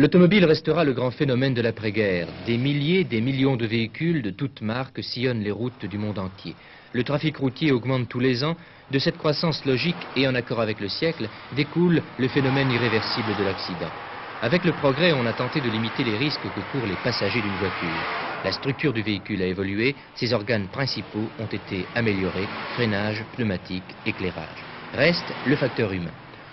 L'automobile restera le grand phénomène de l'après-guerre. Des milliers, des millions de véhicules de toutes marques sillonnent les routes du monde entier. Le trafic routier augmente tous les ans. De cette croissance logique et en accord avec le siècle, découle le phénomène irréversible de l'accident. Avec le progrès, on a tenté de limiter les risques que courent les passagers d'une voiture. La structure du véhicule a évolué, ses organes principaux ont été améliorés, freinage, pneumatique, éclairage. Reste le facteur humain.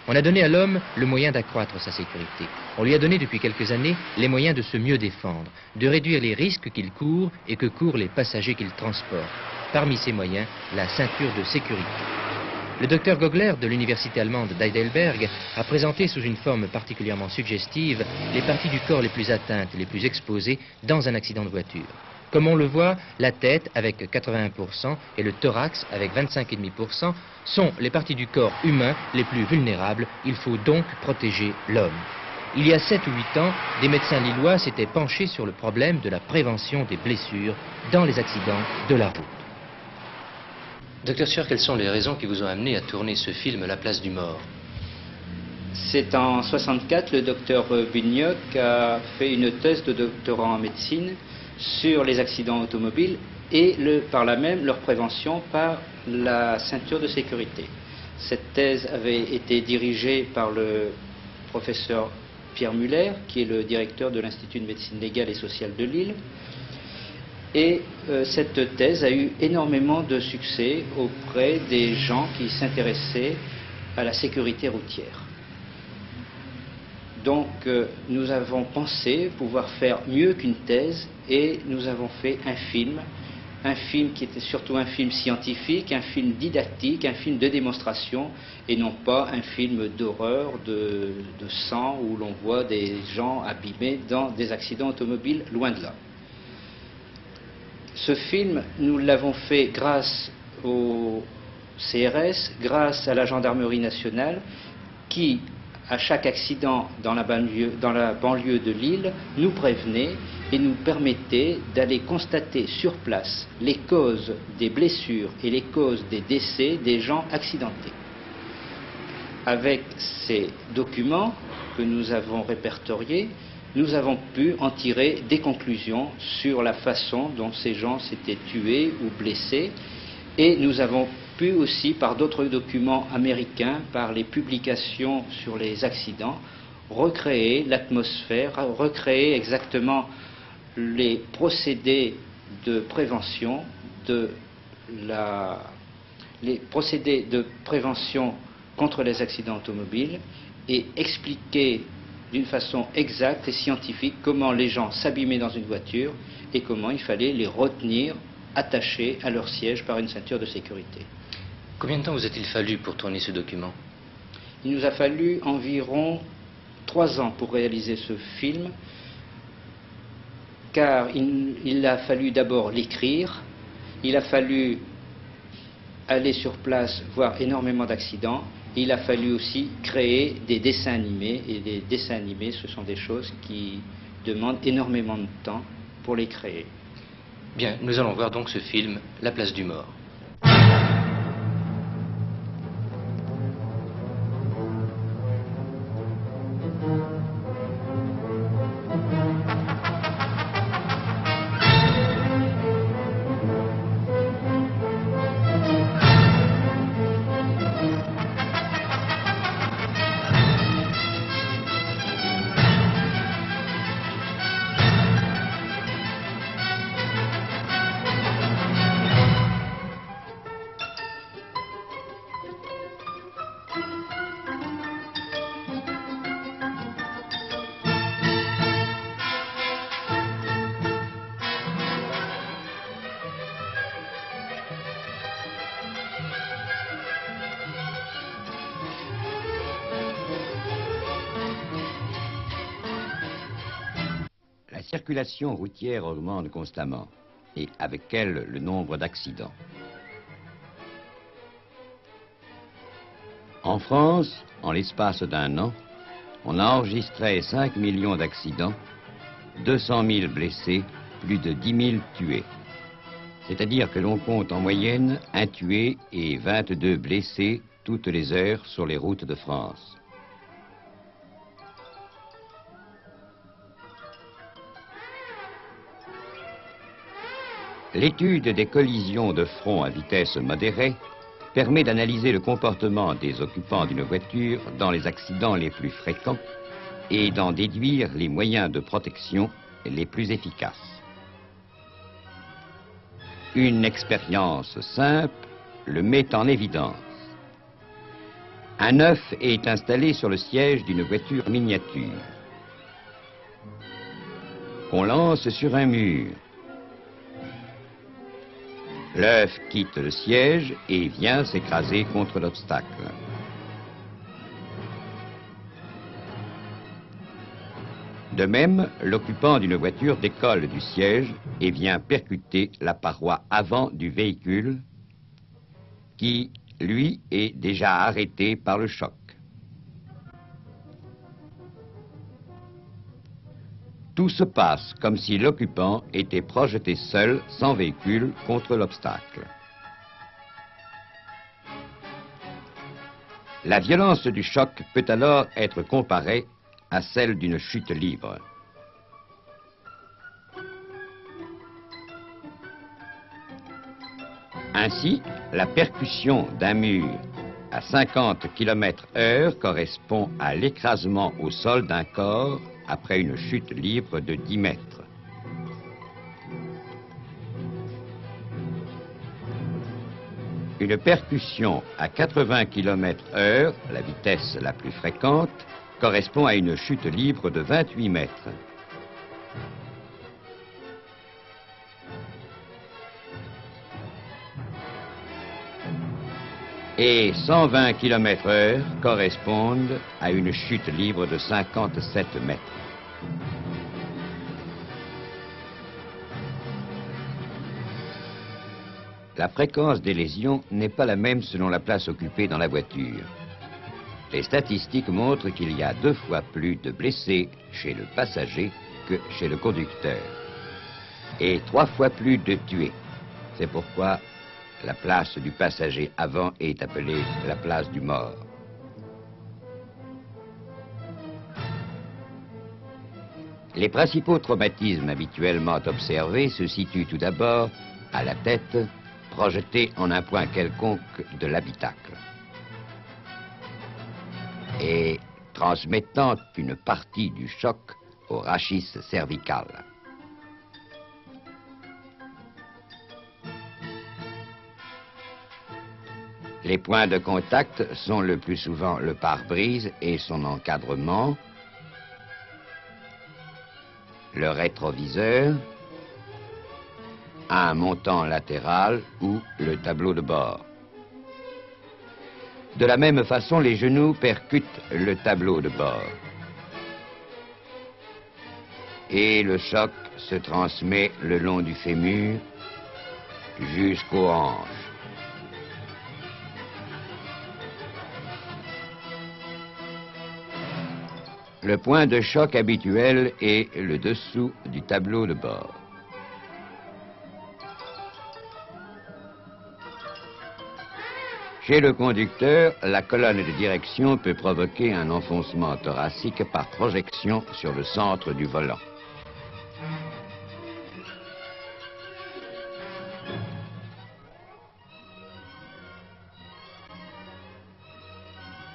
On a donné à l'homme le moyen d'accroître sa sécurité. On lui a donné depuis quelques années les moyens de se mieux défendre, de réduire les risques qu'il court et que courent les passagers qu'il transporte. Parmi ces moyens, la ceinture de sécurité. Le docteur Gogler de l'université allemande d'Heidelberg a présenté sous une forme particulièrement suggestive les parties du corps les plus atteintes et les plus exposées dans un accident de voiture. Comme on le voit, la tête avec 81% et le thorax avec 25,5% sont les parties du corps humain les plus vulnérables. Il faut donc protéger l'homme. Il y a 7 ou 8 ans, des médecins lillois s'étaient penchés sur le problème de la prévention des blessures dans les accidents de la route. Docteur Sueur, quelles sont les raisons qui vous ont amené à tourner ce film La place du mort? C'est en 1964, le docteur Bugnock a fait une thèse de doctorat en médecine sur les accidents automobiles et par là même leur prévention par la ceinture de sécurité. Cette thèse avait été dirigée par le professeur Pierre Muller, qui est le directeur de l'Institut de médecine légale et sociale de Lille. Et cette thèse a eu énormément de succès auprès des gens qui s'intéressaient à la sécurité routière. Donc nous avons pensé pouvoir faire mieux qu'une thèse et nous avons fait un film qui était surtout un film scientifique, un film didactique, un film de démonstration et non pas un film d'horreur, de sang où l'on voit des gens abîmés dans des accidents automobiles, loin de là. Ce film, nous l'avons fait grâce au CRS, grâce à la gendarmerie nationale qui, à chaque accident dans la banlieue de Lille, nous prévenait et nous permettait d'aller constater sur place les causes des blessures et les causes des décès des gens accidentés. Avec ces documents que nous avons répertoriés, nous avons pu en tirer des conclusions sur la façon dont ces gens s'étaient tués ou blessés et nous avons pu aussi, par d'autres documents américains, par les publications sur les accidents, recréer l'atmosphère, recréer exactement les procédés de prévention contre les accidents automobiles et expliquer d'une façon exacte et scientifique comment les gens s'abîmaient dans une voiture et comment il fallait les retenir attachés à leur siège par une ceinture de sécurité. Combien de temps vous a-t-il fallu pour tourner ce document? Il nous a fallu environ 3 ans pour réaliser ce film, car il a fallu d'abord l'écrire, il a fallu aller sur place voir énormément d'accidents, et il a fallu aussi créer des dessins animés, et des dessins animés, ce sont des choses qui demandent énormément de temps pour les créer. Bien, nous allons voir donc ce film, La place du mort. La circulation routière augmente constamment, et avec elle le nombre d'accidents. En France, en l'espace d'1 an, on a enregistré 5 millions d'accidents, 200 000 blessés, plus de 10 000 tués. C'est-à-dire que l'on compte en moyenne 1 tué et 22 blessés toutes les heures sur les routes de France. L'étude des collisions de front à vitesse modérée permet d'analyser le comportement des occupants d'une voiture dans les accidents les plus fréquents et d'en déduire les moyens de protection les plus efficaces. Une expérience simple le met en évidence. Un œuf est installé sur le siège d'une voiture miniature. On lance sur un mur. L'œuf quitte le siège et vient s'écraser contre l'obstacle. De même, l'occupant d'une voiture décolle du siège et vient percuter la paroi avant du véhicule qui, lui, est déjà arrêté par le choc. Tout se passe comme si l'occupant était projeté seul, sans véhicule, contre l'obstacle. La violence du choc peut alors être comparée à celle d'une chute libre. Ainsi, la percussion d'un mur à 50 km/h correspond à l'écrasement au sol d'un corps après une chute libre de 10 mètres. Une percussion à 80 km/h, la vitesse la plus fréquente, correspond à une chute libre de 28 mètres. Et 120 km/h correspondent à une chute libre de 57 mètres. La fréquence des lésions n'est pas la même selon la place occupée dans la voiture. Les statistiques montrent qu'il y a 2 fois plus de blessés chez le passager que chez le conducteur, et 3 fois plus de tués. C'est pourquoi la place du passager avant est appelée la place du mort. Les principaux traumatismes habituellement observés se situent tout d'abord à la tête, projetée en un point quelconque de l'habitacle, et transmettant une partie du choc au rachis cervical. Les points de contact sont le plus souvent le pare-brise et son encadrement, le rétroviseur, un montant latéral ou le tableau de bord. De la même façon, les genoux percutent le tableau de bord. Et le choc se transmet le long du fémur jusqu'aux hanches. Le point de choc habituel est le dessous du tableau de bord. Chez le conducteur, la colonne de direction peut provoquer un enfoncement thoracique par projection sur le centre du volant.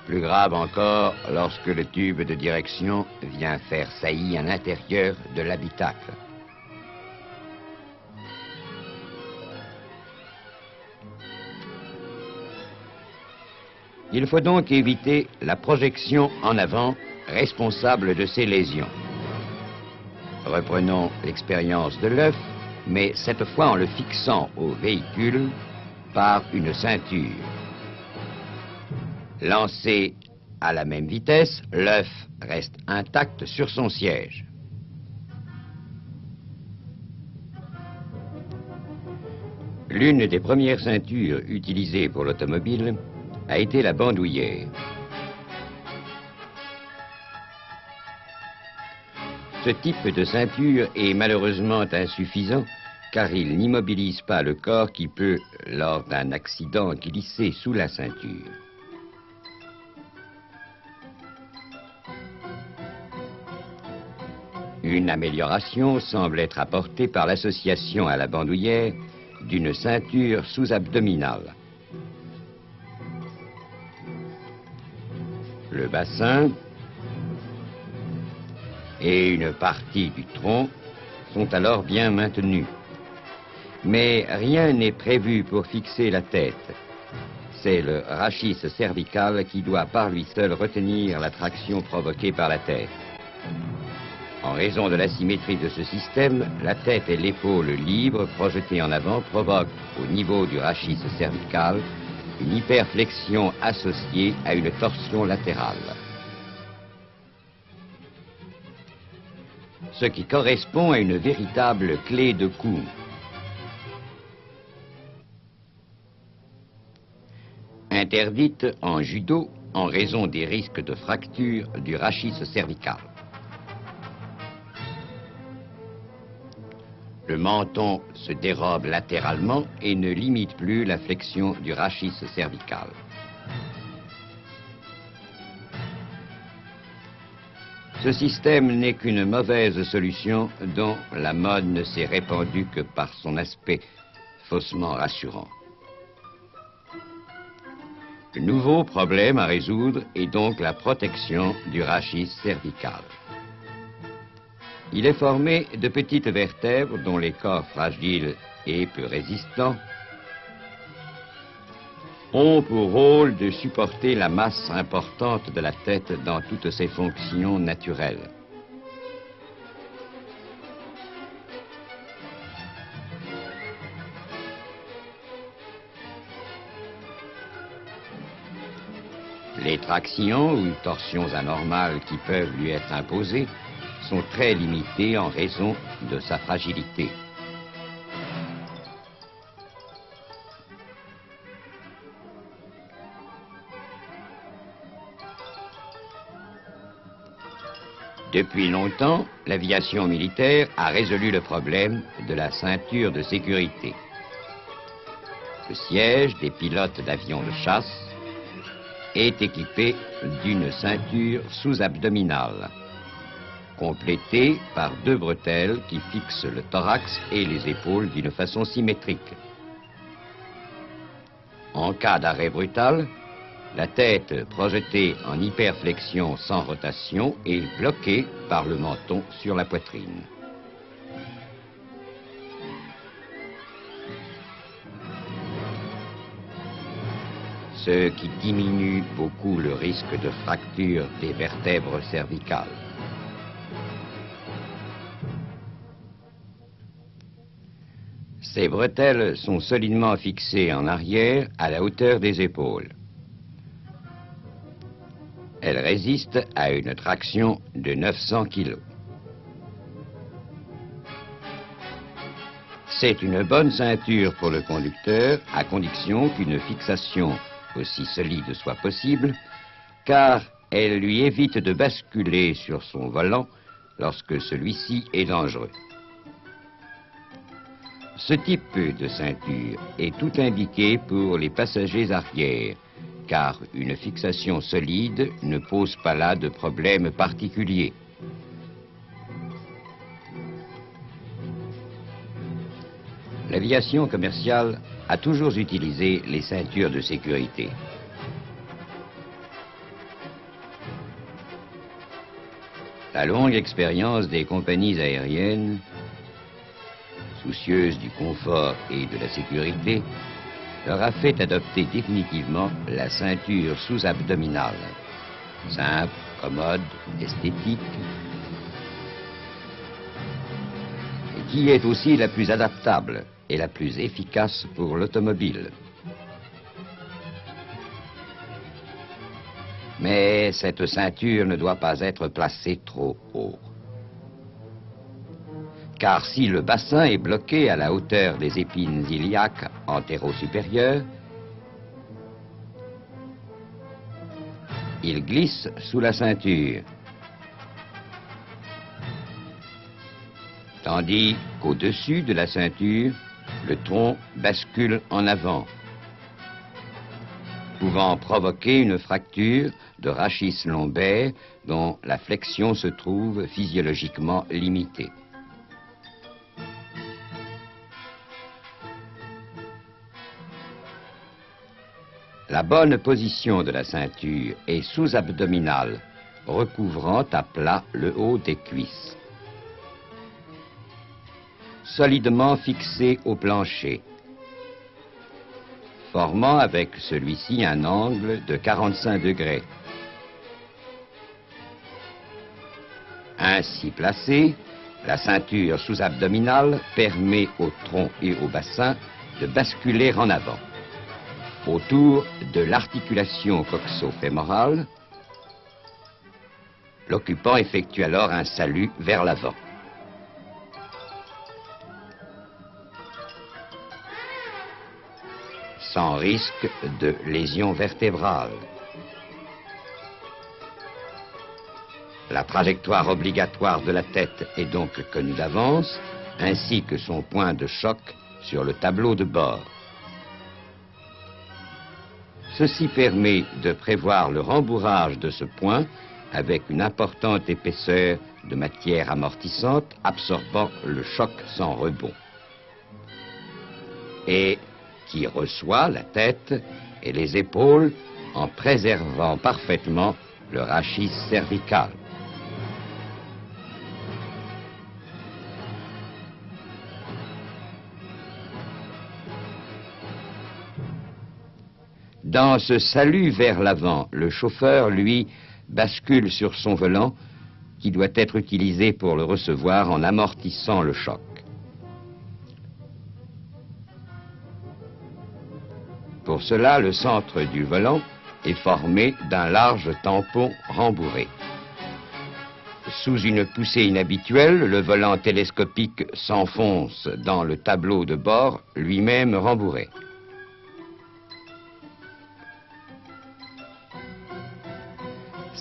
Plus grave encore, lorsque le tube de direction vient faire saillie à l'intérieur de l'habitacle. Il faut donc éviter la projection en avant responsable de ces lésions. Reprenons l'expérience de l'œuf, mais cette fois en le fixant au véhicule par une ceinture. Lancé à la même vitesse, l'œuf reste intact sur son siège. L'une des premières ceintures utilisées pour l'automobile a été la bandoulière. Ce type de ceinture est malheureusement insuffisant car il n'immobilise pas le corps qui peut, lors d'un accident, glisser sous la ceinture. Une amélioration semble être apportée par l'association à la bandoulière d'une ceinture sous-abdominale. Le bassin et une partie du tronc sont alors bien maintenus. Mais rien n'est prévu pour fixer la tête. C'est le rachis cervical qui doit par lui seul retenir la traction provoquée par la tête. En raison de l'asymétrie de ce système, la tête et l'épaule libre projetées en avant provoquent au niveau du rachis cervical une hyperflexion associée à une torsion latérale. Ce qui correspond à une véritable clé de cou. Interdite en judo en raison des risques de fracture du rachis cervical. Le menton se dérobe latéralement et ne limite plus la flexion du rachis cervical. Ce système n'est qu'une mauvaise solution dont la mode ne s'est répandue que par son aspect faussement rassurant. Le nouveau problème à résoudre est donc la protection du rachis cervical. Il est formé de petites vertèbres dont les corps fragiles et peu résistants ont pour rôle de supporter la masse importante de la tête dans toutes ses fonctions naturelles. Les tractions ou torsions anormales qui peuvent lui être imposées sont très limitées en raison de sa fragilité. Depuis longtemps, l'aviation militaire a résolu le problème de la ceinture de sécurité. Le siège des pilotes d'avions de chasse est équipé d'une ceinture sous-abdominale, complétée par deux bretelles qui fixent le thorax et les épaules d'une façon symétrique. En cas d'arrêt brutal, la tête projetée en hyperflexion sans rotation est bloquée par le menton sur la poitrine. Ce qui diminue beaucoup le risque de fracture des vertèbres cervicales. Ces bretelles sont solidement fixées en arrière à la hauteur des épaules. Elles résistent à une traction de 900 kg. C'est une bonne ceinture pour le conducteur, à condition qu'une fixation aussi solide soit possible, car elle lui évite de basculer sur son volant lorsque celui-ci est dangereux. Ce type de ceinture est tout indiqué pour les passagers arrière, car une fixation solide ne pose pas là de problème particulier. L'aviation commerciale a toujours utilisé les ceintures de sécurité. La longue expérience des compagnies aériennes, soucieuses du confort et de la sécurité, leur a fait adopter définitivement la ceinture sous-abdominale. Simple, commode, esthétique, et qui est aussi la plus adaptable et la plus efficace pour l'automobile. Mais cette ceinture ne doit pas être placée trop haut. Car si le bassin est bloqué à la hauteur des épines iliaques antéro-supérieures, il glisse sous la ceinture. Tandis qu'au-dessus de la ceinture, le tronc bascule en avant, pouvant provoquer une fracture de rachis lombaire dont la flexion se trouve physiologiquement limitée. La bonne position de la ceinture est sous-abdominale, recouvrant à plat le haut des cuisses. Solidement fixé au plancher, formant avec celui-ci un angle de 45 degrés. Ainsi placée, la ceinture sous-abdominale permet au tronc et au bassin de basculer en avant, autour de l'articulation coxo-fémorale. L'occupant effectue alors un salut vers l'avant. Sans risque de lésion vertébrale. La trajectoire obligatoire de la tête est donc connue d'avance, ainsi que son point de choc sur le tableau de bord. Ceci permet de prévoir le rembourrage de ce point avec une importante épaisseur de matière amortissante absorbant le choc sans rebond, et qui reçoit la tête et les épaules en préservant parfaitement le rachis cervical. Dans ce salut vers l'avant, le chauffeur, lui, bascule sur son volant qui doit être utilisé pour le recevoir en amortissant le choc. Pour cela, le centre du volant est formé d'un large tampon rembourré. Sous une poussée inhabituelle, le volant télescopique s'enfonce dans le tableau de bord, lui-même rembourré.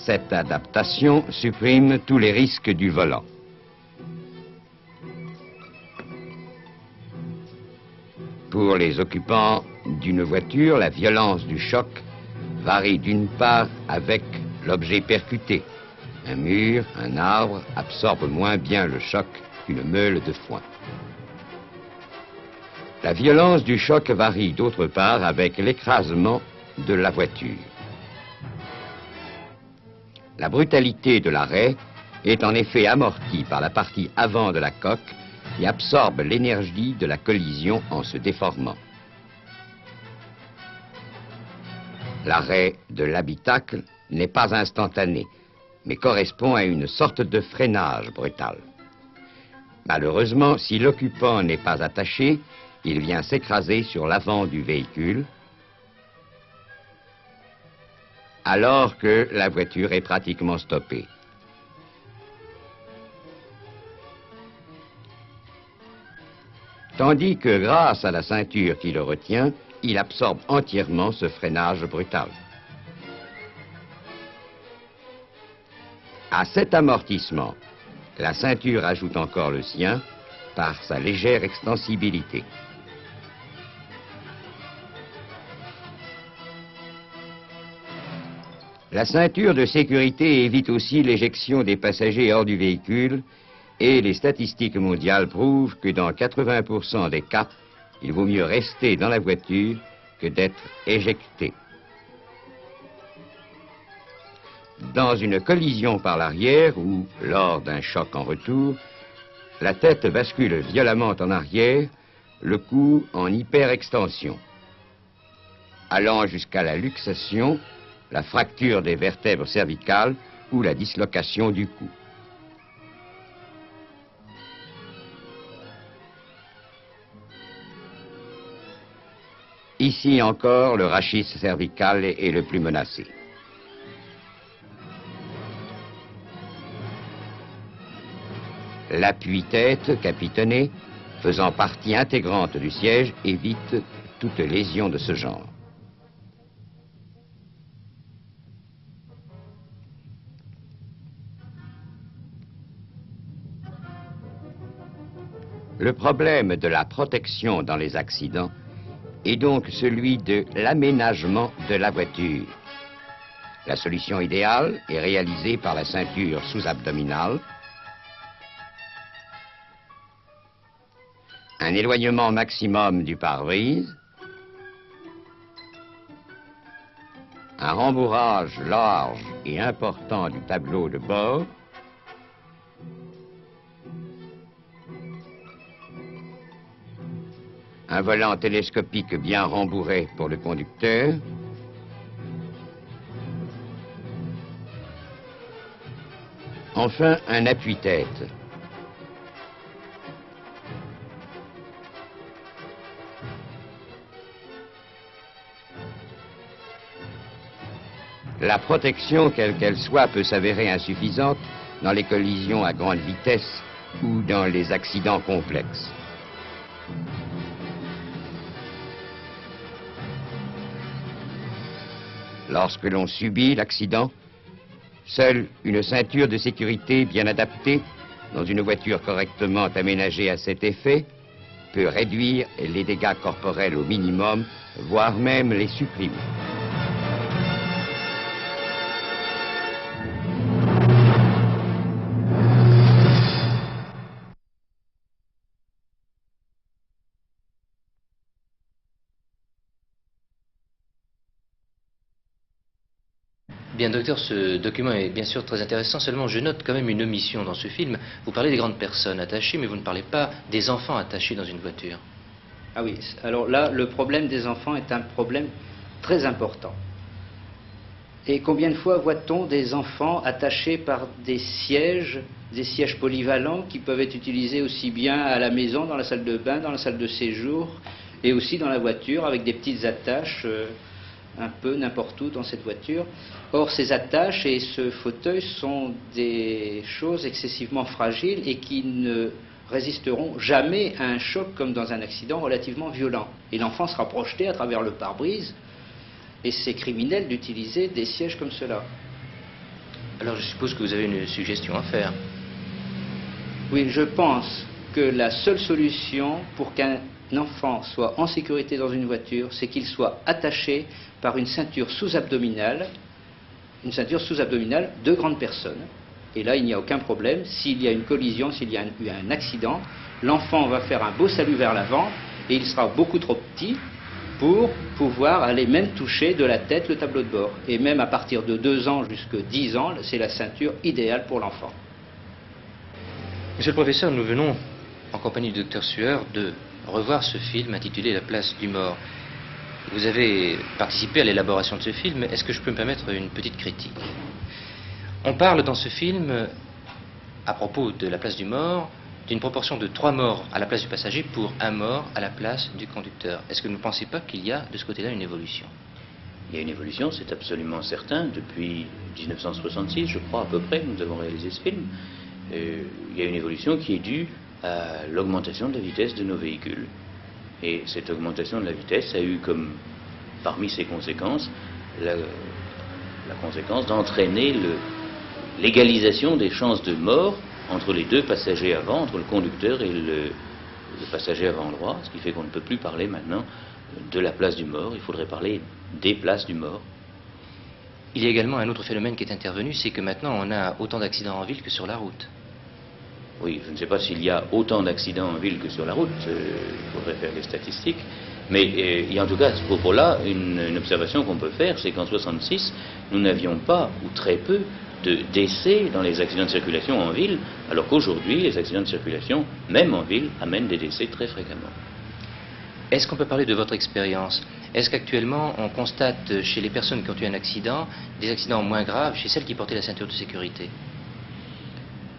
Cette adaptation supprime tous les risques du volant. Pour les occupants d'une voiture, la violence du choc varie d'une part avec l'objet percuté. Un mur, un arbre absorbe moins bien le choc qu'une meule de foin. La violence du choc varie d'autre part avec l'écrasement de la voiture. La brutalité de l'arrêt est en effet amortie par la partie avant de la coque qui absorbe l'énergie de la collision en se déformant. L'arrêt de l'habitacle n'est pas instantané, mais correspond à une sorte de freinage brutal. Malheureusement, si l'occupant n'est pas attaché, il vient s'écraser sur l'avant du véhicule, alors que la voiture est pratiquement stoppée. Tandis que grâce à la ceinture qui le retient, il absorbe entièrement ce freinage brutal. À cet amortissement, la ceinture ajoute encore le sien par sa légère extensibilité. La ceinture de sécurité évite aussi l'éjection des passagers hors du véhicule et les statistiques mondiales prouvent que dans 80% des cas, il vaut mieux rester dans la voiture que d'être éjecté. Dans une collision par l'arrière ou lors d'un choc en retour, la tête bascule violemment en arrière, le cou en hyperextension, allant jusqu'à la luxation, la fracture des vertèbres cervicales ou la dislocation du cou. Ici encore, le rachis cervical est le plus menacé. L'appui-tête capitonné, faisant partie intégrante du siège, évite toute lésion de ce genre. Le problème de la protection dans les accidents est donc celui de l'aménagement de la voiture. La solution idéale est réalisée par la ceinture sous-abdominale, un éloignement maximum du pare-brise, un rembourrage large et important du tableau de bord, un volant télescopique bien rembourré pour le conducteur, enfin un appuie-tête. La protection, quelle qu'elle soit, peut s'avérer insuffisante dans les collisions à grande vitesse ou dans les accidents complexes. Lorsque l'on subit l'accident, seule une ceinture de sécurité bien adaptée, dans une voiture correctement aménagée à cet effet, peut réduire les dégâts corporels au minimum, voire même les supprimer. Bien, docteur, ce document est bien sûr très intéressant, seulement je note quand même une omission dans ce film. Vous parlez des grandes personnes attachées, mais vous ne parlez pas des enfants attachés dans une voiture. Ah oui, alors là, le problème des enfants est un problème très important. Et combien de fois voit-on des enfants attachés par des sièges polyvalents qui peuvent être utilisés aussi bien à la maison, dans la salle de bain, dans la salle de séjour, et aussi dans la voiture, avec des petites attaches un peu n'importe où dans cette voiture. Or, ces attaches et ce fauteuil sont des choses excessivement fragiles et qui ne résisteront jamais à un choc comme dans un accident relativement violent. Et l'enfant sera projeté à travers le pare-brise, et c'est criminel d'utiliser des sièges comme cela. Alors je suppose que vous avez une suggestion à faire. Oui, je pense que la seule solution pour qu'un enfant soit en sécurité dans une voiture, c'est qu'il soit attaché par une ceinture sous-abdominale de grande personne. Et là, il n'y a aucun problème. S'il y a une collision, s'il y a eu un accident, l'enfant va faire un beau salut vers l'avant et il sera beaucoup trop petit pour pouvoir aller même toucher de la tête le tableau de bord. Et même à partir de 2 ans jusqu'à 10 ans, c'est la ceinture idéale pour l'enfant. Monsieur le professeur, nous venons, en compagnie du docteur Sueur, de revoir ce film intitulé La place du mort. Vous avez participé à l'élaboration de ce film. Est-ce que je peux me permettre une petite critique? On parle dans ce film, à propos de la place du mort, d'une proportion de 3 morts à la place du passager pour 1 mort à la place du conducteur. Est-ce que vous ne pensez pas qu'il y a de ce côté-là une évolution? Il y a une évolution, c'est absolument certain. Depuis 1966, je crois à peu près, nous avons réalisé ce film. Il y a une évolution qui est due à l'augmentation de la vitesse de nos véhicules. Et cette augmentation de la vitesse a eu comme, parmi ses conséquences, la conséquence d'entraîner l'égalisation des chances de mort entre les 2 passagers avant, entre le conducteur et le passager avant droit, ce qui fait qu'on ne peut plus parler maintenant de la place du mort, il faudrait parler des places du mort. Il y a également un autre phénomène qui est intervenu, c'est que maintenant on a autant d'accidents en ville que sur la route. Oui, je ne sais pas s'il y a autant d'accidents en ville que sur la route, il faudrait faire des statistiques, mais il y a en tout cas à ce propos-là une observation qu'on peut faire, c'est qu'en 1966, nous n'avions pas, ou très peu, de décès dans les accidents de circulation en ville, alors qu'aujourd'hui, les accidents de circulation, même en ville, amènent des décès très fréquemment. Est-ce qu'on peut parler de votre expérience? Est-ce qu'actuellement, on constate chez les personnes qui ont eu un accident, des accidents moins graves chez celles qui portaient la ceinture de sécurité?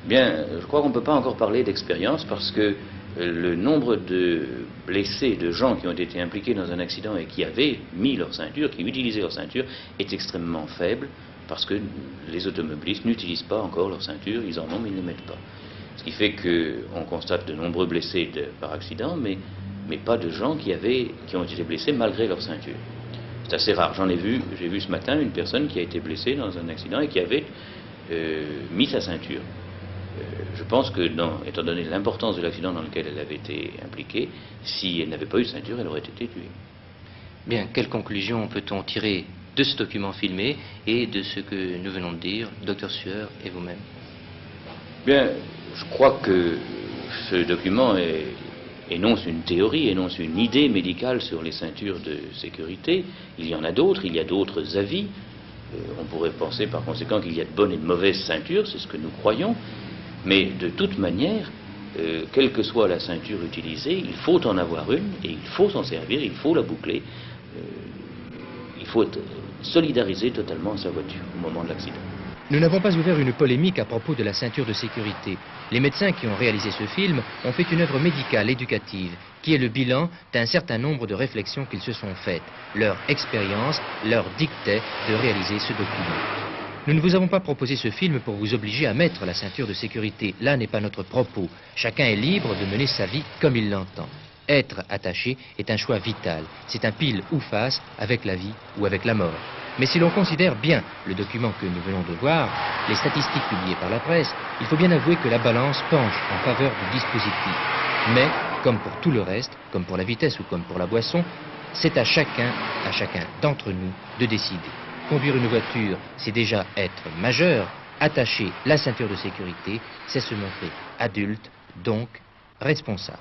Bien, je crois qu'on ne peut pas encore parler d'expérience parce que le nombre de blessés, de gens qui ont été impliqués dans un accident et qui avaient mis leur ceinture, qui utilisaient leur ceinture, est extrêmement faible parce que les automobilistes n'utilisent pas encore leur ceinture, ils en ont mais ils ne mettent pas. Ce qui fait qu'on constate de nombreux blessés par accident, mais pas de gens qui ont été blessés malgré leur ceinture. C'est assez rare. J'ai vu ce matin une personne qui a été blessée dans un accident et qui avait mis sa ceinture. Je pense que, étant donné l'importance de l'accident dans lequel elle avait été impliquée, si elle n'avait pas eu de ceinture, elle aurait été tuée. Bien, quelle conclusion peut-on tirer de ce document filmé et de ce que nous venons de dire, docteur Sueur et vous-même? Bien, je crois que ce document énonce une théorie, énonce une idée médicale sur les ceintures de sécurité. Il y en a d'autres, il y a d'autres avis. On pourrait penser par conséquent qu'il y a de bonnes et de mauvaises ceintures, c'est ce que nous croyons, mais de toute manière, quelle que soit la ceinture utilisée, il faut en avoir une et il faut s'en servir, il faut la boucler, il faut solidariser totalement sa voiture au moment de l'accident. Nous n'avons pas ouvert une polémique à propos de la ceinture de sécurité. Les médecins qui ont réalisé ce film ont fait une œuvre médicale éducative, qui est le bilan d'un certain nombre de réflexions qu'ils se sont faites. Leur expérience leur dictait de réaliser ce document. Nous ne vous avons pas proposé ce film pour vous obliger à mettre la ceinture de sécurité. Là n'est pas notre propos. Chacun est libre de mener sa vie comme il l'entend. Être attaché est un choix vital. C'est un pile ou face avec la vie ou avec la mort. Mais si l'on considère bien le document que nous venons de voir, les statistiques publiées par la presse, il faut bien avouer que la balance penche en faveur du dispositif. Mais, comme pour tout le reste, comme pour la vitesse ou comme pour la boisson, c'est à chacun d'entre nous de décider. Conduire une voiture, c'est déjà être majeur. Attacher la ceinture de sécurité, c'est se montrer adulte, donc responsable.